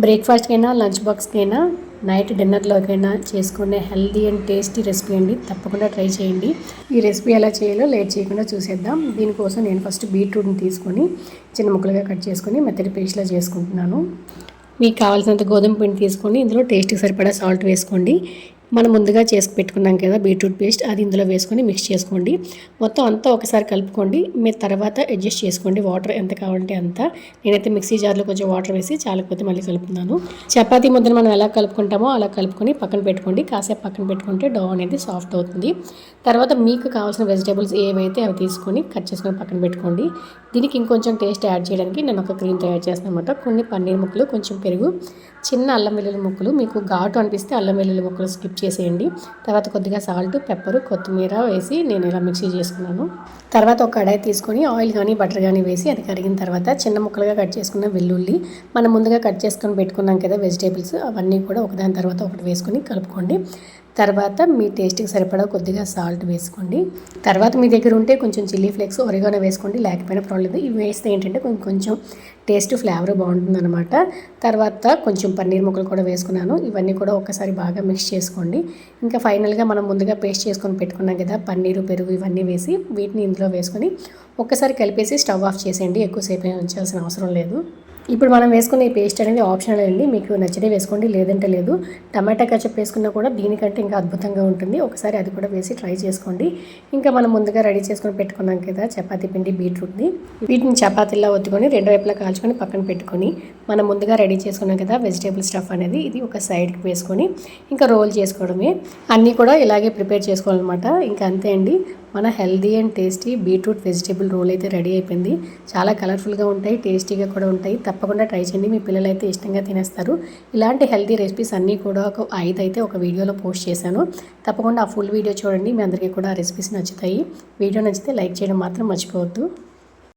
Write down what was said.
బ్రేక్ఫాస్ట్కైనా lunch బాక్స్కైనా night డిన్నర్లోకైనా చేసుకునే healthy and tasty recipe అండి. తప్పకుండా ట్రై చేయండి. ఈ రెసిపీ ఎలా చేయాలో లేట్ చేయకుండా చూసేద్దాం. దీనికోసం నేను ఫస్ట్ బీట్రూట్ని తీసుకొని చిన్న ముక్కలుగా కట్ చేసుకొని మెత్తటి పేస్ట్లా చేసుకుంటున్నాను. మీకు కావాల్సినంత గోధుమ పిండి తీసుకొని ఇందులో టేస్ట్కి సరిపడా సాల్ట్ వేసుకోండి. మనం ముందుగా చేసి పెట్టుకున్నాం కదా బీట్రూట్ పేస్ట్, అది ఇందులో వేసుకొని మిక్స్ చేసుకోండి. మొత్తం అంతా ఒకసారి కలుపుకోండి. మీరు తర్వాత అడ్జస్ట్ చేసుకోండి వాటర్ ఎంత కావాలంటే అంత. నేనైతే మిక్సీ జార్లో కొంచెం వాటర్ వేసి చాలకపోతే మళ్ళీ కలుపుతున్నాను. చపాతీ ముద్దను మనం ఎలా కలుపుకుంటామో అలా కలుపుకొని పక్కన పెట్టుకోండి. కాసేపు పక్కన పెట్టుకుంటే డో అనేది సాఫ్ట్ అవుతుంది. తర్వాత మీకు కావాల్సిన వెజిటేబుల్స్ ఏవైతే అవి తీసుకొని కట్ చేసుకొని పక్కన పెట్టుకోండి. దీనికి ఇంకొంచెం టేస్ట్ యాడ్ చేయడానికి నేను ఒక క్రీమ్ తయారు చేస్తాను అనమాట. కొన్ని పన్నీర్ ముక్కలు, కొంచెం పెరుగు, చిన్న అల్లం వెల్లుల్లి ముక్కలు. మీకు ఘాటు అనిపిస్తే అల్లం వెల్లుల్లి ముక్కలు స్కిప్ చేసేయండి. తర్వాత కొద్దిగా సాల్ట్, పెప్పర్, కొత్తిమీర వేసి నేను ఇలా మిక్సీ చేసుకున్నాను. తర్వాత ఒక కడాయి తీసుకొని ఆయిల్ కానీ బటర్ కానీ వేసి అది కరిగిన తర్వాత చిన్న ముక్కలుగా కట్ చేసుకున్న వెల్లుల్లి, మనం ముందుగా కట్ చేసుకొని పెట్టుకున్నాం కదా వెజిటేబుల్స్, అవన్నీ కూడా ఒకదాని తర్వాత ఒకటి వేసుకొని కలుపుకోండి. తర్వాత మీ టేస్ట్కి సరిపడా కొద్దిగా సాల్ట్ వేసుకోండి. తర్వాత మీ దగ్గర ఉంటే కొంచెం చిల్లీ ఫ్లేక్స్, ఒరిగానో వేసుకోండి. లేకపోయినా పర్వాలేదు. ఇవి వేస్తే ఏంటంటే కొంచెం టేస్ట్ ఫ్లేవర్ బాగుంటుంది అనమాట. తర్వాత కొంచెం పన్నీర్ ముక్కలు కూడా వేసుకున్నాను. ఇవన్నీ కూడా ఒకసారి బాగా మిక్స్ చేసుకోండి. ఇంకా ఫైనల్గా మనం ముందుగా పేస్ట్ చేసుకొని పెట్టుకున్నాం కదా పన్నీరు, పెరుగు ఇవన్నీ వేసి వీటిని ఇందులో వేసుకొని ఒక్కసారి కలిపేసి స్టవ్ ఆఫ్ చేసేయండి. ఎక్కువసేపు ఉంచాల్సిన అవసరం లేదు. ఇప్పుడు మనం వేసుకున్న ఈ పేస్ట్ అనేది ఆప్షనల్ అండి. మీకు నచ్చితే వేసుకోండి, లేదంటే లేదు. టమాటా కచప్ వేసుకున్నా కూడా దీనికంటే ఇంకా అద్భుతంగా ఉంటుంది. ఒకసారి అది కూడా వేసి ట్రై చేసుకోండి. ఇంకా మనం ముందుగా రెడీ చేసుకొని పెట్టుకున్నాం కదా చపాతీ పిండి, బీట్రూట్ని, వీటిని చపాతీలా ఒత్తుకొని రెండు వైపులా కాల్చుకొని పక్కన పెట్టుకొని మనం ముందుగా రెడీ చేసుకున్నాం కదా వెజిటేబుల్ స్టఫ్ అనేది ఇది ఒక సైడ్కి వేసుకొని ఇంకా రోల్ చేసుకోవడమే. అన్నీ కూడా ఇలాగే ప్రిపేర్ చేసుకోవాలన్నమాట. ఇంకా అంతే అండి, మన healthy and tasty beetroot vegetable roll అయితే రెడీ అయిపోయింది. చాలా కలర్ఫుల్గా ఉంటాయి, టేస్టీగా కూడా ఉంటాయి. తప్పకుండా ట్రై చేయండి. మీ పిల్లలు అయితే ఇష్టంగా తినేస్తారు. ఇలాంటి హెల్దీ రెసిపీస్ అన్నీ కూడా ఒక 5 అయితే ఒక వీడియోలో పోస్ట్ చేశాను. తప్పకుండా ఆ ఫుల్ వీడియో చూడండి. మీ అందరికీ కూడా ఆ రెసిపీస్ నచ్చుతాయి. వీడియో నచ్చితే లైక్ చేయడం మాత్రం మర్చిపోవద్దు.